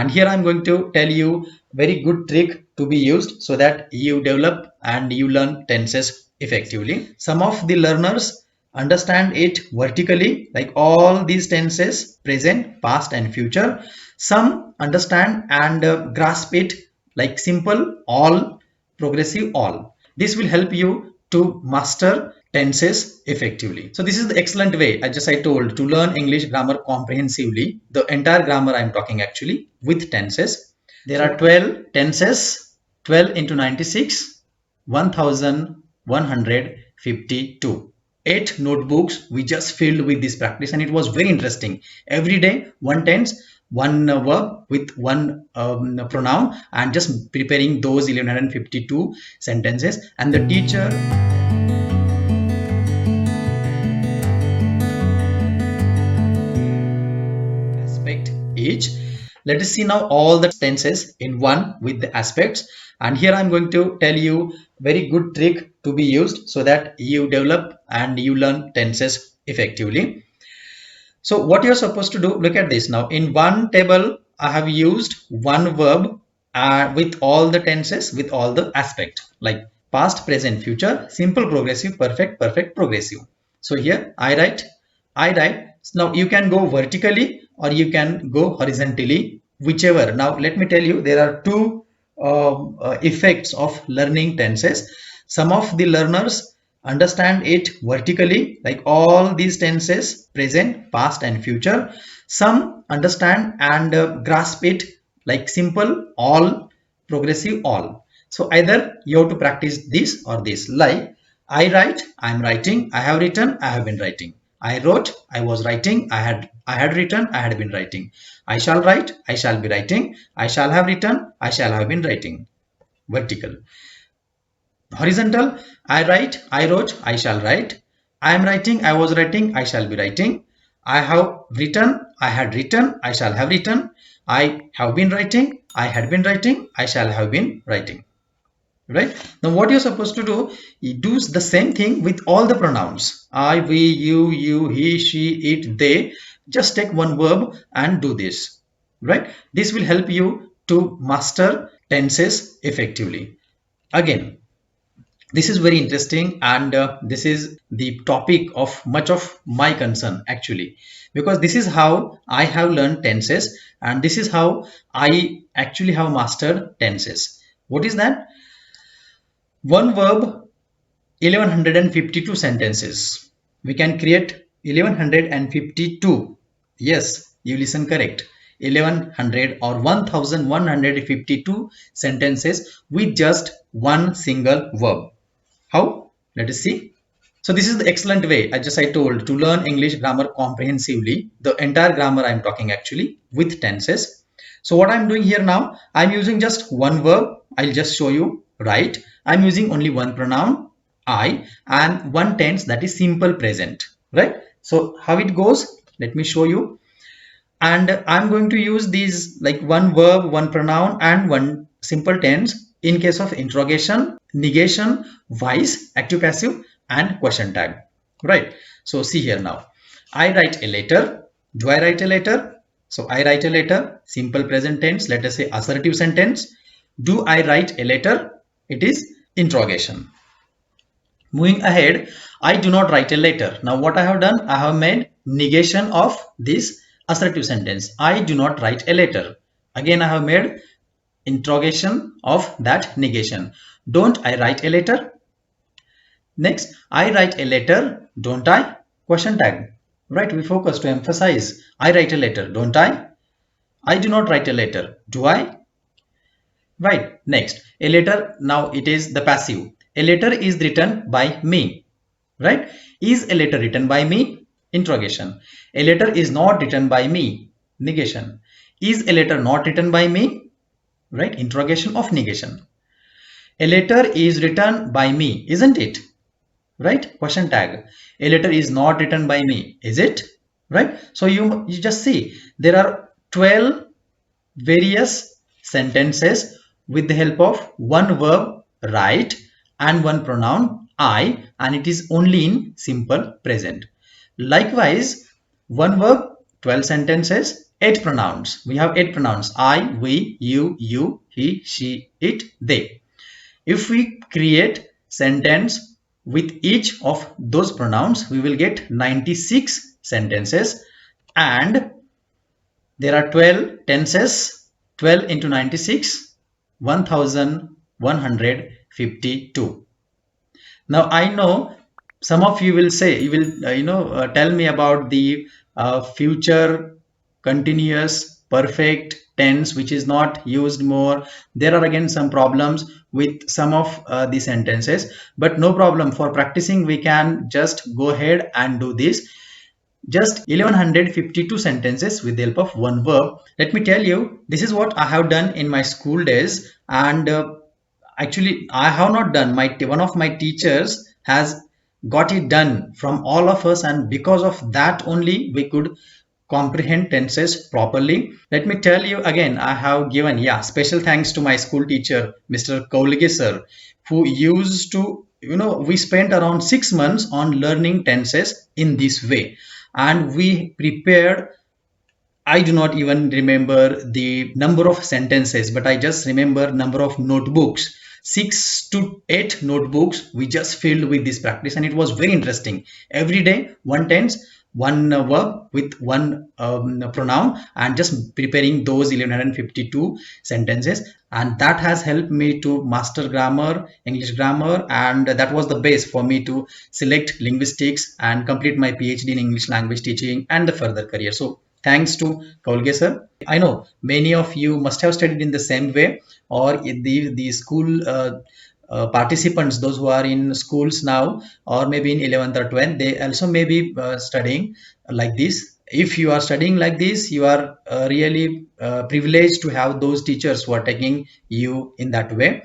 And here I'm going to tell you very good trick to be used so that you develop and you learn tenses effectively. Some of the learners understand it vertically, like all these tenses, present, past and future. Some understand and grasp it like simple, all, progressive, all. This will help you to master tenses effectively. So this is the excellent way, I told, to learn English grammar comprehensively. The entire grammar I'm talking actually with tenses. There are 12 tenses, 12 into 96, 1152. 8 notebooks we just filled with this practice, and it was very interesting. Every day one tense, one verb with one pronoun, and just preparing those 1152 sentences. And the teacher aspect each. Let us see now all the tenses in one with the aspects. And here I'm going to tell you very good trick to be used so that you develop and you learn tenses effectively. So what you're supposed to do, look at this now. In one table, I have used one verb with all the tenses, with all the aspect, like past, present, future, simple, progressive, perfect, perfect, progressive. So here I write. Now you can go vertically or you can go horizontally, whichever. Now let me tell you, there are two effects of learning tenses. Some of the learners understand it vertically, like all these tenses, present, past and future. Some understand and grasp it like simple, all, progressive, all. So either you have to practice this or this. Like I write, I'm writing, I have written, I have been writing. I wrote, I was writing, I had written, I had been writing. I shall write, I shall be writing, I shall have written, I shall have been writing. Vertical. Horizontal, I write, I wrote, I shall write. I am writing, I was writing, I shall be writing. I have written, I had written, I shall have written. I have been writing, I had been writing, I shall have been writing. Right? Now what you're supposed to do, you do the same thing with all the pronouns. I, we, you, he, she, it, they. Just take one verb and do this. Right? This will help you to master tenses effectively. Again, this is very interesting, and this is the topic of much of my concern actually, because this is how I have learned tenses, and this is how I actually have mastered tenses. What is that? One verb, 1152 sentences. We can create 1152. Yes, you listen correct. 1100 or 1152 sentences with just one single verb. How? Let us see. So this is the excellent way, I told, to learn English grammar comprehensively. The entire grammar I'm talking actually with tenses. So what I'm doing here now, I'm using just one verb. I'll just show you. Right. I'm using only one pronoun, I, and one tense, that is simple present. Right. So how it goes, let me show you. And I'm going to use these like one verb, one pronoun and one simple tense in case of interrogation, negation, vice, active passive and question tag. Right. So see here now. I write a letter. Do I write a letter? So I write a letter, simple present tense, let us say assertive sentence. Do I write a letter? It is interrogation. Moving ahead, I do not write a letter. Now what I have done, I have made negation of this assertive sentence. I do not write a letter. Again, I have made interrogation of that negation. Don't I write a letter? Next, I write a letter. Don't I? Question tag. Right, we focus to emphasize. I write a letter. Don't I? I do not write a letter. Do I? Right. Next, a letter. Now it is the passive. A letter is written by me. Right? Is a letter written by me? Interrogation. A letter is not written by me. Negation. Is a letter not written by me? Right? Interrogation of negation. A letter is written by me, isn't it? Right? Question tag. A letter is not written by me, is it? Right? So you just see there are 12 various sentences with the help of one verb, write, and one pronoun, I, and it is only in simple present. Likewise, one verb, 12 sentences, eight pronouns. We have eight pronouns: I, we, you, he, she, it, they. If we create sentence with each of those pronouns, we will get 96 sentences, and there are 12 tenses. 12 into 96, 1152. Now I know some of you will say, you will tell me about the future continuous perfect tense, which is not used more. There are again some problems with some of the sentences, but no problem. For practicing, we can just go ahead and do this. Just 1152 sentences with the help of one verb. Let me tell you, this is what I have done in my school days, and actually I have not done. My one of my teachers has got it done from all of us, and because of that only we could comprehend tenses properly. Let me tell you again, I have given, yeah, special thanks to my school teacher, Mr. Kaulige sir, who used to, we spent around 6 months on learning tenses in this way, and we prepared, I do not even remember the number of sentences, but I just remember number of notebooks. 6 to 8 notebooks we just filled with this practice, and it was very interesting. Every day, one tense, one verb with one pronoun, and just preparing those 1152 sentences. And that has helped me to master grammar, English grammar, and that was the base for me to select linguistics and complete my PhD in English language teaching and the further career. So thanks to Kaulge sir. I know many of you must have studied in the same way, or in the school participants, those who are in schools now, or maybe in 11th or 12th, they also may be studying like this. If you are studying like this, you are really privileged to have those teachers who are taking you in that way.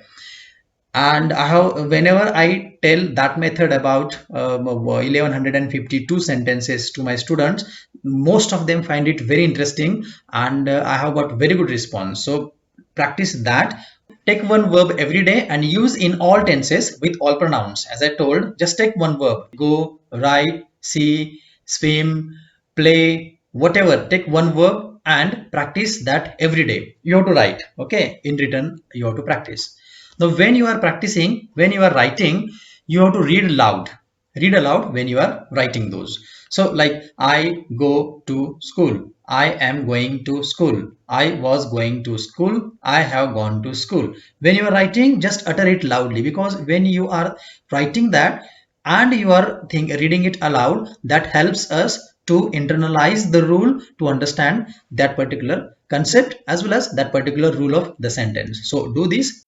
And I have, whenever I tell that method about 1152 sentences to my students, most of them find it very interesting, and I have got very good response. So practice that. Take one verb every day and use in all tenses with all pronouns. As I told, just take one verb: go, write, see, swim, play, whatever. Take one verb and practice that every day. You have to write, okay? In written, you have to practice. Now, when you are practicing, when you are writing, you have to read aloud. Read aloud when you are writing those. So, like, I go to school. I am going to school. I was going to school. I have gone to school. When you are writing, just utter it loudly, because when you are writing that and you are reading it aloud, that helps us to internalize the rule, to understand that particular concept as well as that particular rule of the sentence. So do this.